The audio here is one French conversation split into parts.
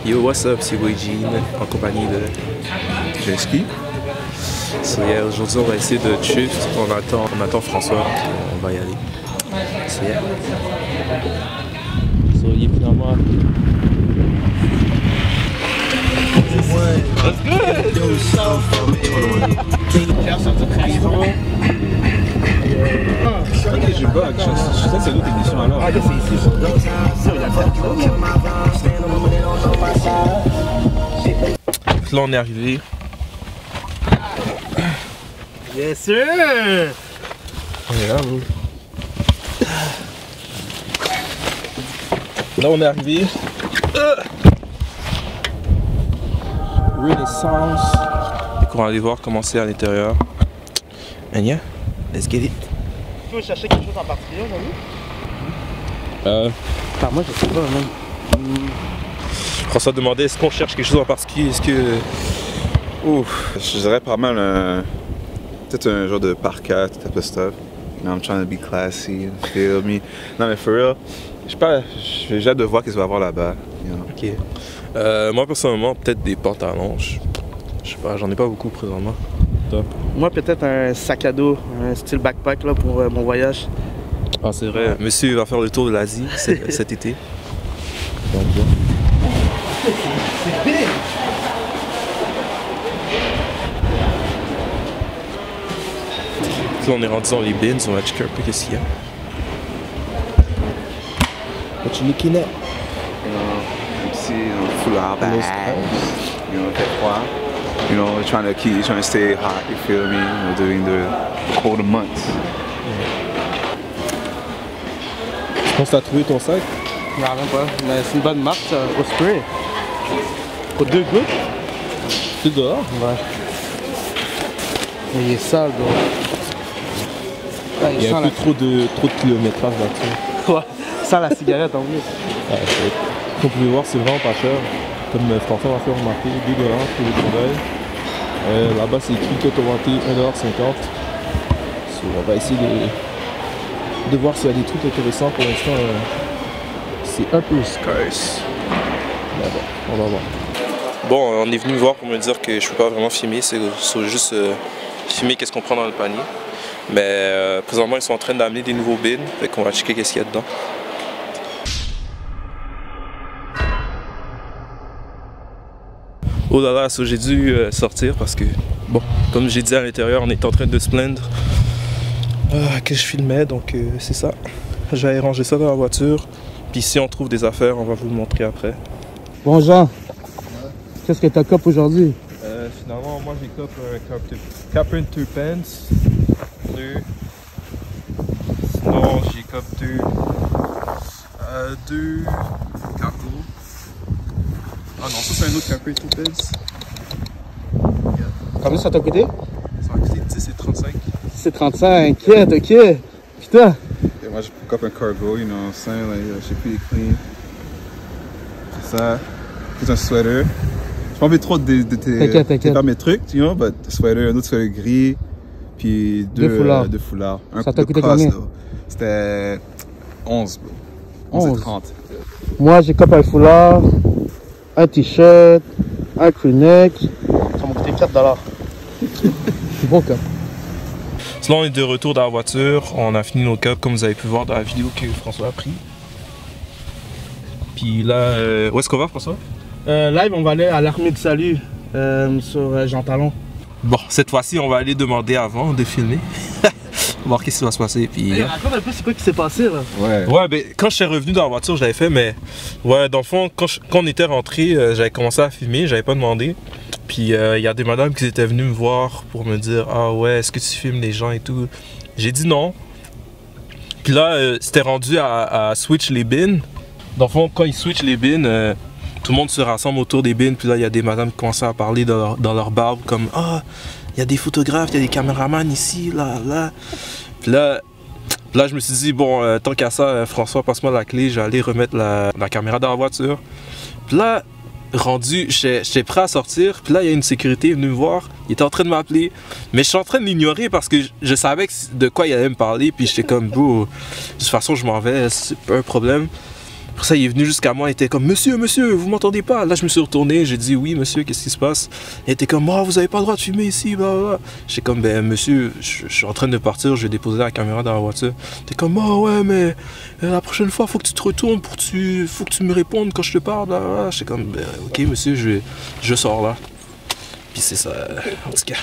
Yo, what's up, c'est Wayne en compagnie de J-Ski. So, yeah, aujourd'hui, on va essayer de drift. On attend François, on va y aller. So, yeah. So, il est finalement. That's good! Ok, j'ai bug. Je sais que c'est l'autre émission alors. Ah, c'est ici. Là, on est arrivé. Yes sir! On est là, bro. Là, on est arrivé. Renaissance. Donc, on va aller voir comment c'est à l'intérieur. And yeah, let's get it. Tu veux chercher quelque chose en particulier aujourd'hui? Moi je sais pas même. François demandait est-ce qu'on cherche quelque chose en particulier? Est-ce que. Ouf, je dirais pas mal peut-être un genre de parka, type of stuff. You know, I'm trying to be classy, feel me. Non mais for real, j'ai hâte de voir qu'est-ce qu'il va y avoir là-bas. You know. Ok. Moi personnellement, peut-être des pantalons. Je sais pas, j'en ai pas beaucoup présentement. Top. Moi peut-être un sac à dos, un style backpack là, pour mon voyage. Ah c'est vrai, monsieur va faire le tour de l'Asie cet été. Donc, yeah. C'est big! Là on est rendu dans les bins, on va checker un peu qu'est-ce qu'il y a. What you looking at? Ici, foulard bag. You know, fait froid. You know, trying to stay hot, you feel me? You know, during the colder months. Je pense que t'as trouvé ton sac. Non, même pas. Mais c'est une bonne marque, ça, au spray. Pour 2 gouttes. C'est dehors? Ouais. Mais il est sale, gros. Il y a un peu trop de kilométrage là-dessus. Ouais, sans la cigarette en plus. Ouais, comme vous pouvez voir, c'est vraiment pas cher. Comme François m'a fait remarquer, 2$ pour le travail. Là-bas, c'est écrit Cotowanté, 1,50$. So, on va essayer de voir s'il y a des trucs intéressants. Pour l'instant, c'est un peu scarce. Mais bon, on va voir. Bon, on est venu me voir pour me dire que je peux pas vraiment filmer, c'est juste filmer qu'est-ce qu'on prend dans le panier. Mais présentement, ils sont en train d'amener des nouveaux bins, fait qu'on va checker qu'est-ce qu'il y a dedans. Oh là là, ça j'ai dû sortir parce que, bon, comme j'ai dit à l'intérieur, on est en train de se plaindre que je filmais, donc c'est ça. J'allais ranger ça dans la voiture, puis si on trouve des affaires, on va vous le montrer après. Bon Jean, qu'est-ce que t'as cop aujourd'hui? Finalement, moi j'ai cop un Carpenter Pants. Sinon, j'ai cop deux cargos. Ah non, ça c'est un autre Carpenter Pants. Combien ça t'a coûté? Ça va coûter 10 et 35. C'est 35, ok. Putain. Et moi, j'ai cop un cargo, you know what I'm saying? Like, j'ai pretty clean. C'est ça. C'est un sweater. J'ai pas envie trop de faire mes trucs, you know, but sweater, un autre sweater gris, puis deux foulards. Ça t'a coûté combien? C'était 11, bro. 11 et 30. Moi, j'ai cop un foulard, un t-shirt, un crewneck. Ça m'a coûté 4$. C'est bon, cop. Sinon, on est de retour dans la voiture. On a fini nos cups, comme vous avez pu voir dans la vidéo que François a pris. Puis là, où est-ce qu'on va, François? Live, on va aller à l'Armée du Salut sur Jean Talon. Bon, cette fois-ci, on va aller demander avant de filmer. Voir qu'est-ce qui va se passer. Puis, raconte un peu c'est quoi qui s'est passé là. Ouais, ben quand je suis revenu dans la voiture, je l'avais fait, mais ouais, dans le fond, quand on était rentré, j'avais commencé à filmer, j'avais pas demandé. Puis il y a des madames qui étaient venues me voir pour me dire ah ouais, est-ce que tu filmes les gens et tout. J'ai dit non. Puis là, c'était rendu à switch les bins. Dans le fond, quand ils switchent les bins, tout le monde se rassemble autour des bins. Puis là, il y a des madames qui commençaient à parler dans leur barbe comme ah, il y a des photographes, il y a des caméramans ici, là. Puis là, je me suis dit bon, tant qu'à ça, François, passe-moi la clé, j'allais remettre la caméra dans la voiture. Puis là, rendu, j'étais prêt à sortir, puis là il y a une sécurité venue me voir, il était en train de m'appeler, mais je suis en train de l'ignorer parce que je savais de quoi il allait me parler, puis j'étais comme, bro, de toute façon je m'en vais, c'est pas un problème. Pour ça, il est venu jusqu'à moi, il était comme « Monsieur, monsieur, vous m'entendez pas ?» Là, je me suis retourné, j'ai dit « Oui, monsieur, qu'est-ce qui se passe ?» Il était comme « Oh, vous avez pas le droit de filmer ici, blablabla. » J'étais comme « Ben, monsieur, je suis en train de partir, je vais déposer la caméra dans la voiture. » Il était comme « Oh, ouais, mais la prochaine fois, faut que tu te retournes faut que tu me répondes quand je te parle, blablabla. » J'étais comme « Ben, ok, monsieur, je sors là. » Puis c'est ça, en tout cas.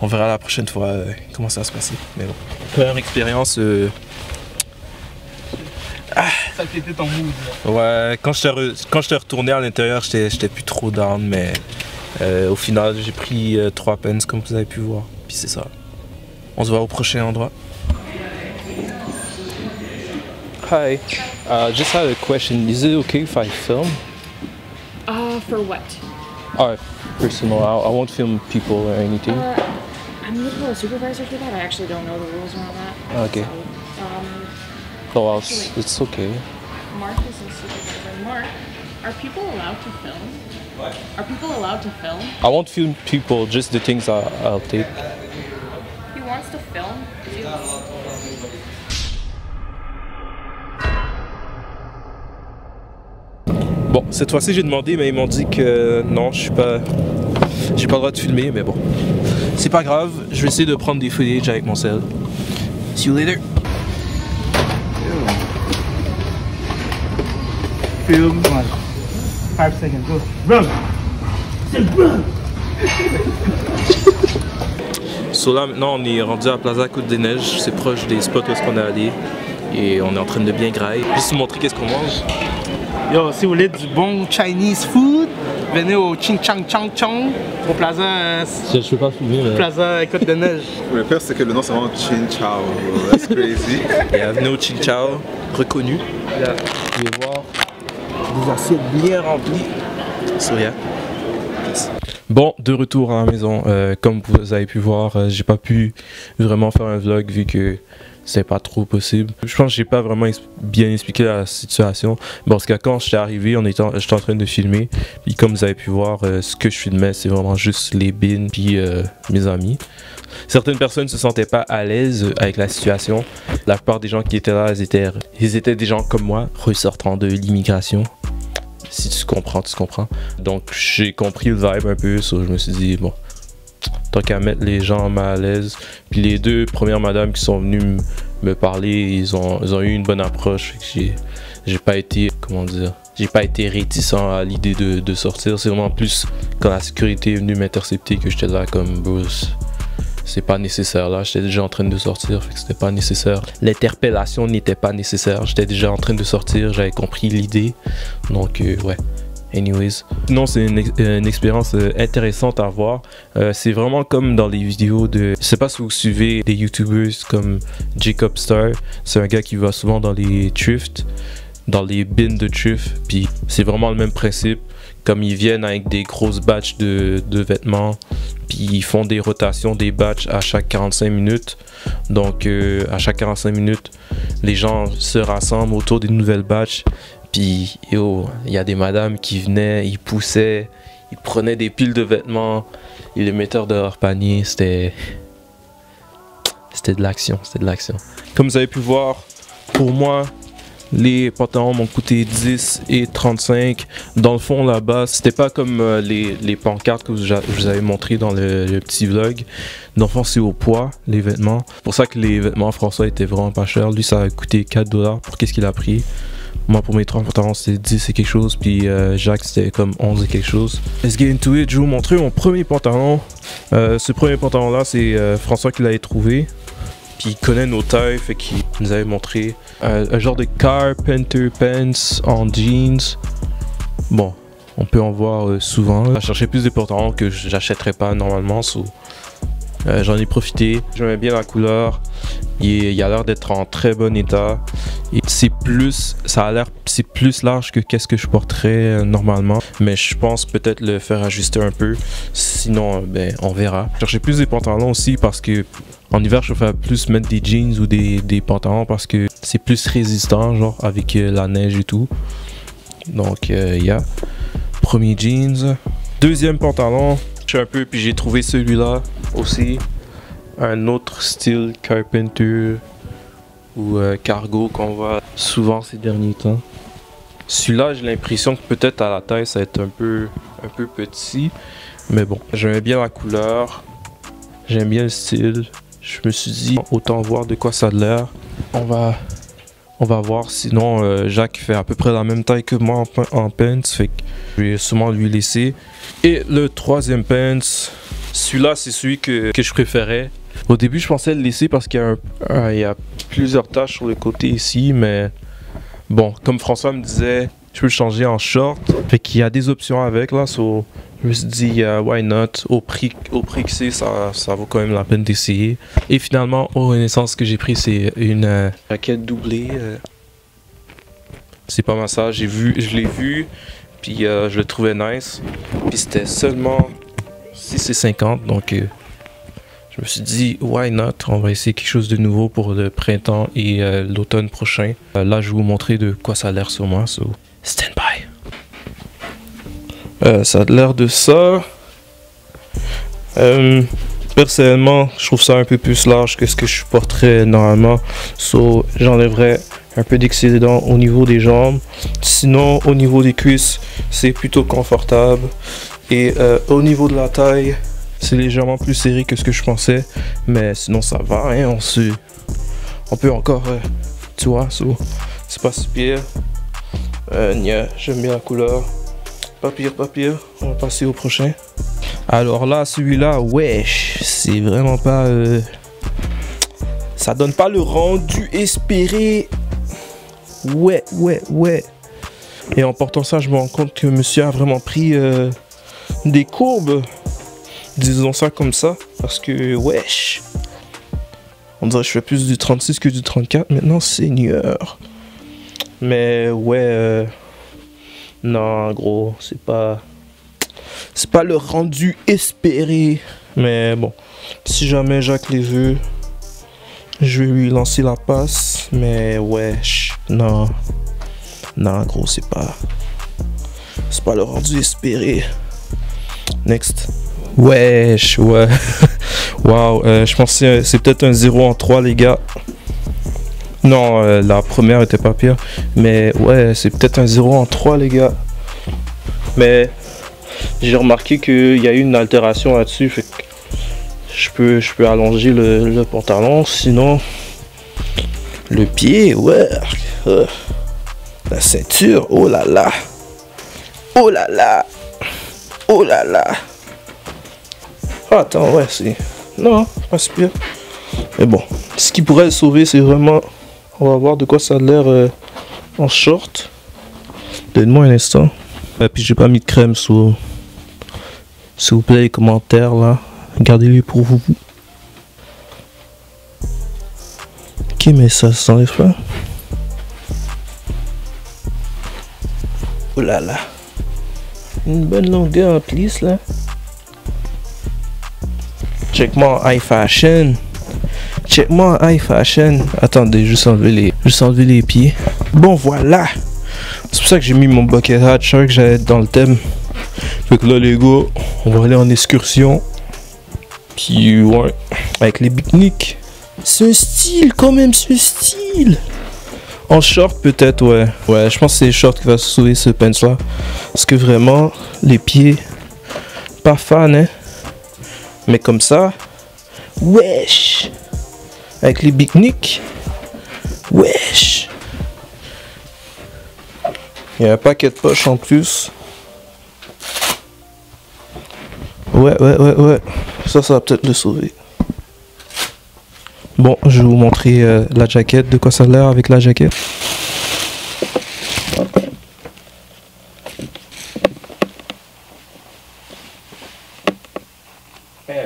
On verra la prochaine fois comment ça va se passer. Mais bon, première expérience... Ça qui était ton mood. Ouais, quand j'étais retourné à l'intérieur, j'étais plus trop down, mais au final, j'ai pris 3 pence comme vous avez pu voir. Puis c'est ça. On se voit au prochain endroit. Hi, just had a question. Is it okay if I film? For what? Personal. I won't film people or anything. I'm looking for a supervisor for that. I actually don't know the rules around that. Okay. So, Oh, it's okay. Mark is a supervisor. Mark, are people allowed to film? What? Are people allowed to film? I won't film people, just the things I'll take. He wants to film? Bon, cette fois-ci j'ai demandé, mais ils m'ont dit que non, j'ai pas le droit de filmer, mais bon. C'est pas grave, je vais essayer de prendre des footage avec mon cell. See you later. Film. 5 seconds. Go. Run. Run. So là maintenant on est rendu à Plaza Côte des Neiges, c'est proche des spots où est-ce qu'on est allé. Et on est en train de bien grailler. Juste vous montrer qu'est-ce qu'on mange. Yo, si vous voulez du bon Chinese food, venez au Ching Chang Chang Chong, au Plaza. Je peux pas filmer, mais... Plaza Côte des Neiges. Le pire, c'est que le nom, c'est vraiment Chin Chow. That's crazy. Bienvenue au Chin Chow, reconnu. Là, vous pouvez voir des assiettes bien remplies. So yeah. Bon, de retour à la maison. Comme vous avez pu voir, j'ai pas pu vraiment faire un vlog vu que c'est pas trop possible. Je pense que j'ai pas vraiment bien expliqué la situation. Parce que quand j'étais arrivé, j'étais en train de filmer. Puis comme vous avez pu voir, ce que je filmais, c'est vraiment juste les bins puis mes amis. Certaines personnes se sentaient pas à l'aise avec la situation. La plupart des gens qui étaient là, ils étaient des gens comme moi, ressortant de l'immigration. Si tu comprends, tu comprends. Donc j'ai compris le vibe un peu, so je me suis dit bon, tant qu'à mettre les gens mal à l'aise. Puis les 2 premières madames qui sont venues me parler, ils ont eu une bonne approche. Fait que j'ai pas été, comment dire, j'ai pas été réticent à l'idée de sortir. C'est vraiment plus quand la sécurité est venue m'intercepter que j'étais là comme Bruce. C'est pas nécessaire là, j'étais déjà en train de sortir, fait que c'était pas nécessaire. L'interpellation n'était pas nécessaire, j'étais déjà en train de sortir, j'avais compris l'idée. Donc ouais, anyways. Non, c'est une expérience intéressante à voir. C'est vraiment comme dans les vidéos de... Je sais pas si vous suivez des YouTubers comme Jacob Star, c'est un gars qui va souvent dans les thrifts, dans les bins de thrift, puis c'est vraiment le même principe. Comme ils viennent avec des grosses batches de vêtements, puis ils font des rotations des batchs à chaque 45 minutes. Donc à chaque 45 minutes, les gens se rassemblent autour des nouvelles batchs. Puis il y a des madames qui venaient, ils poussaient, ils prenaient des piles de vêtements, ils les mettaient dans leur panier. C'était de l'action, c'était de l'action. Comme vous avez pu voir, pour moi, les pantalons m'ont coûté 10 et 35. Dans le fond, là-bas, c'était pas comme les pancartes que je vous avais montré dans le petit vlog. Dans le fond, c'est au poids, les vêtements. C'est pour ça que les vêtements François étaient vraiment pas chers. Lui, ça a coûté 4 $ pour qu'est-ce qu'il a pris. Moi, pour mes 3 pantalons, c'était 10 et quelque chose. Puis Jacques, c'était comme 11 et quelque chose. Let's get into it. Je vais vous montrer mon premier pantalon. Ce premier pantalon-là, c'est François qui l'avait trouvé. Puis il connaît nos tailles, fait qu'il nous avait montré un genre de Carpenter Pants en jeans. Bon, on peut en voir souvent. Je cherchais plus de pantalons que j'achèterais pas normalement. J'en ai profité. J'aimais bien la couleur. Il a l'air d'être en très bon état. C'est plus large que qu'est-ce que je porterais normalement. Mais je pense peut-être le faire ajuster un peu. Sinon, ben, on verra. Je cherchais plus des pantalons aussi parce que en hiver, je préfère plus mettre des jeans ou des pantalons parce que c'est plus résistant, genre avec la neige et tout. Donc, yeah. Premier jeans. Deuxième pantalon. Je suis un peu, puis j'ai trouvé celui-là aussi. Un autre style Carpenter ou cargo qu'on voit souvent ces derniers temps. Celui-là, j'ai l'impression que peut-être à la taille, ça va être un peu petit. Mais bon, j'aimais bien la couleur. J'aime bien le style. Je me suis dit, autant voir de quoi ça a l'air. On va voir. Sinon, Jacques fait à peu près la même taille que moi en pants. Fait que je vais sûrement lui laisser. Et le troisième pants, celui-là, c'est celui que je préférais. Au début, je pensais le laisser parce qu'il y a plusieurs taches sur le côté ici. Mais bon, comme François me disait, je peux le changer en short. Fait qu'il y a des options avec là. So, je me suis dit, why not? Au prix que c'est, ça vaut quand même la peine d'essayer. Et finalement, au Renaissance, ce que j'ai pris, c'est une jaquette doublée. C'est pas mal ça. Je l'ai vu, puis je le trouvais nice. Puis c'était seulement 6,50. Donc, je me suis dit, why not? On va essayer quelque chose de nouveau pour le printemps et l'automne prochain. Là, je vais vous montrer de quoi ça a l'air sur moi. So, stand by. Ça a l'air de ça. Personnellement, je trouve ça un peu plus large que ce que je porterais normalement. So, j'enlèverais un peu d'excédent au niveau des jambes. Sinon, au niveau des cuisses, c'est plutôt confortable. Et au niveau de la taille, c'est légèrement plus serré que ce que je pensais. Mais sinon, ça va. Hein, on peut encore, tu vois, so, c'est pas si pire. J'aime bien la couleur. Pas pire, on va passer au prochain. Alors là, celui-là, wesh, c'est vraiment pas... ça donne pas le rendu espéré. Ouais. Et en portant ça, je me rends compte que monsieur a vraiment pris des courbes. Disons ça comme ça. Parce que, wesh, on dirait que je fais plus du 36 que du 34 maintenant, seigneur. Mais ouais... non, gros, c'est pas le rendu espéré. Mais bon, si jamais Jacques les veut, je vais lui lancer la passe. Mais wesh, non, gros, c'est pas le rendu espéré. Next. Wesh, ouais. Waouh, je pense que c'est peut-être un 0 en 3, les gars. Non, la première était pas pire. Mais ouais, c'est peut-être un 0 en 3, les gars. Mais j'ai remarqué qu'il y a eu une altération là-dessus. Fait que je peux allonger le pantalon. Sinon, le pied, ouais. La ceinture, oh là là. Oh là là. Oh là là. Ah, attends, ouais, c'est... non, pas si pire. Mais bon, ce qui pourrait le sauver, c'est vraiment... on va voir de quoi ça a l'air en short. Donne-moi un instant. Et puis j'ai pas mis de crème sur... s'il vous plaît, les commentaires là. Gardez-les pour vous. Ok, mais ça s'enlève pas. Oh là là. Une bonne longueur en plisse là. Check-moi en high fashion. Check-moi en high fashion. Attendez, juste enlever les pieds. Bon, voilà. C'est pour ça que j'ai mis mon bucket hat. Je savais que j'allais être dans le thème. Fait que là, les gars, on va aller en excursion. Puis, ouais, avec les pique-niques. C'est un style, quand même, ce style. En short, peut-être, ouais. Ouais, je pense que c'est les shorts qui va sauver ce pants-là. Parce que vraiment, les pieds, pas fan, hein. Mais comme ça, wesh. Avec les pique-niques, wesh. Il y a un paquet de poches en plus. Ouais. Ça va peut-être le sauver. Bon, je vais vous montrer la jaquette, de quoi ça a l'air avec la jaquette.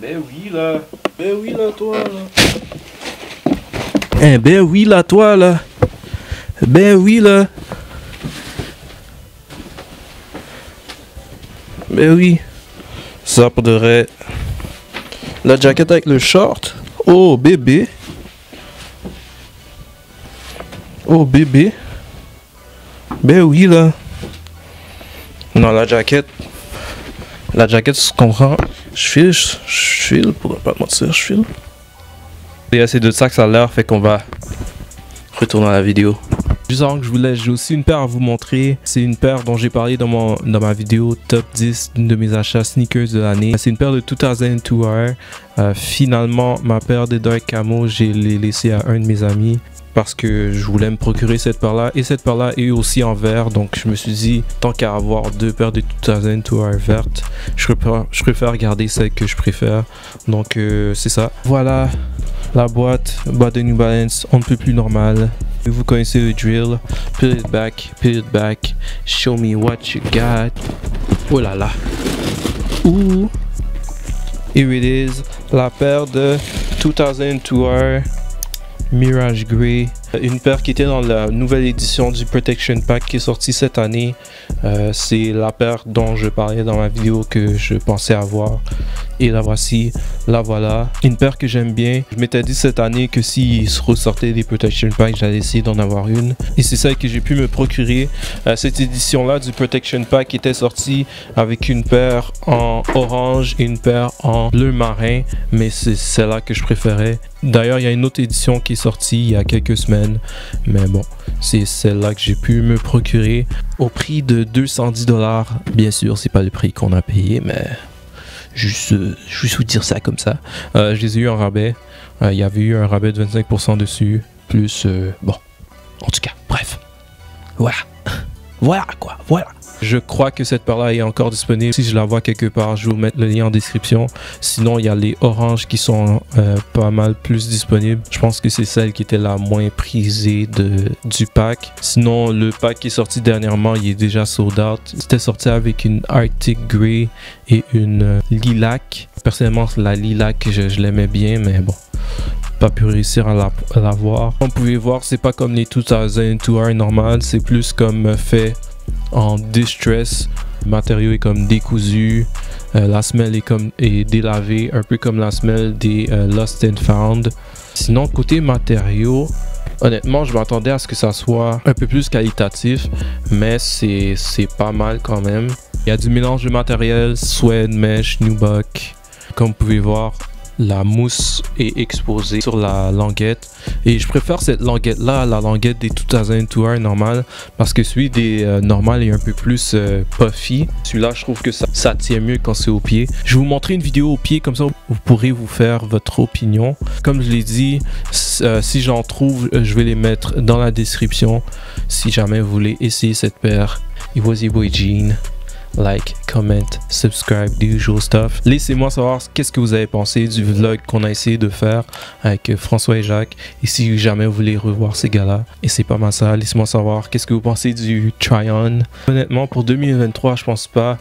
Ben oui là. Ben oui là, toi là. Ben oui là, toi là. Ben oui là. Ben oui. Ça pour de vrai. La jaquette avec le short. Oh bébé. Oh bébé. Ben oui là. Non, la jaquette. La jaquette, tu comprends. Je file, pour ne pas te mentir, je file. Il y a assez de ça que ça a l'air, fait qu'on va retourner à la vidéo. Juste avant que je vous laisse, j'ai aussi une paire à vous montrer. C'est une paire dont j'ai parlé dans ma vidéo top 10 de mes achats sneakers de l'année. C'est une paire de 2002R. Finalement, ma paire de Dark Camo, j'ai laissé à un de mes amis parce que je voulais me procurer cette paire-là. Et cette paire-là est aussi en vert. Donc je me suis dit, tant qu'à avoir deux paires de 2002R vertes, je préfère garder celle que je préfère. Donc c'est ça. Voilà la boîte de New Balance, on ne peut plus normal. Vous connaissez le drill. Peel it back, show me what you got. Oh là là. Ouh. Here it is, la paire de 2002R Mirage Grey. Une paire qui était dans la nouvelle édition du Protection Pack qui est sortie cette année. C'est la paire dont je parlais dans ma vidéo que je pensais avoir. Et la voici, la voilà. Une paire que j'aime bien. Je m'étais dit cette année que s'il se ressortait des Protection Pack, j'allais essayer d'en avoir une. Et c'est celle que j'ai pu me procurer. Cette édition-là du Protection Pack était sortie avec une paire en orange et une paire en bleu marin. Mais c'est celle-là que je préférais. D'ailleurs, il y a une autre édition qui est sortie il y a quelques semaines. Mais bon, c'est celle-là que j'ai pu me procurer au prix de 210 $. Bien sûr, c'est pas le prix qu'on a payé, mais juste vous dire ça comme ça. Je les ai eu en rabais. Il y avait eu un rabais de 25% dessus. Plus, bon, en tout cas, bref. Voilà. Voilà quoi, voilà. Je crois que cette paire-là est encore disponible. Si je la vois quelque part, je vais vous mettre le lien en description. Sinon, il y a les oranges qui sont pas mal plus disponibles. Je pense que c'est celle qui était la moins prisée du pack. Sinon, le pack qui est sorti dernièrement, il est déjà sold out. C'était sorti avec une Arctic Grey et une lilac. Personnellement, la lilac, je l'aimais bien, mais bon, pas pu réussir à la voir. Comme vous pouvez voir, c'est pas comme les 2002R normales, c'est plus comme fait en distress. Le matériau est comme décousu, la semelle est délavée, un peu comme la semelle des Lost and Found. Sinon, côté matériaux, honnêtement, je m'attendais à ce que ça soit un peu plus qualitatif, mais c'est pas mal quand même. Il y a du mélange de matériel, suede, mesh, nubuck. Comme vous pouvez voir, la mousse est exposée sur la languette et je préfère cette languette là à la languette des 2002R normales parce que celui des normales est un peu plus puffy. Celui-là, je trouve que ça tient mieux quand c'est au pied. Je vais vous montrer une vidéo au pied, comme ça vous pourrez vous faire votre opinion. Comme je l'ai dit, si j'en trouve, je vais les mettre dans la description si jamais vous voulez essayer cette paire. It was your boy Gene. Like, comment, subscribe, the usual stuff. Laissez-moi savoir qu'est-ce que vous avez pensé du vlog qu'on a essayé de faire avec François et Jacques. Et si jamais vous voulez revoir ces gars-là, et c'est pas mal ça, laissez-moi savoir qu'est-ce que vous pensez du try-on. Honnêtement, pour 2023, je pense pas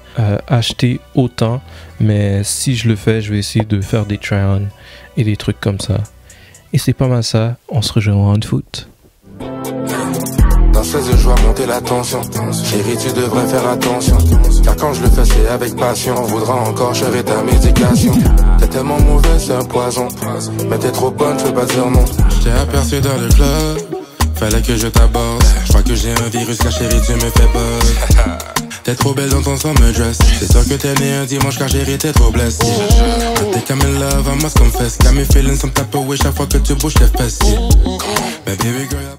acheter autant. Mais si je le fais, je vais essayer de faire des try-on et des trucs comme ça. Et c'est pas mal ça, on se rejoint en foot. Dans 16 je dois monter la tension. Chérie, tu devrais faire attention, car quand je le fais c'est avec passion. On voudra encore chérir ta médication. T'es tellement mauvais, c'est un poison, mais t'es trop bonne, je peux pas dire non. J't'ai aperçu dans le club, fallait que je t'aborde. Je crois que j'ai un virus, car chérie, tu me fais peur. T'es trop belle dans ton summer dress. C'est sûr que t'es né un dimanche, car chérie, t'es trop blessée. I think I'm in love, I must confess. Got me feeling some type of way chaque fois que tu bouges tes fesses. Mais baby girl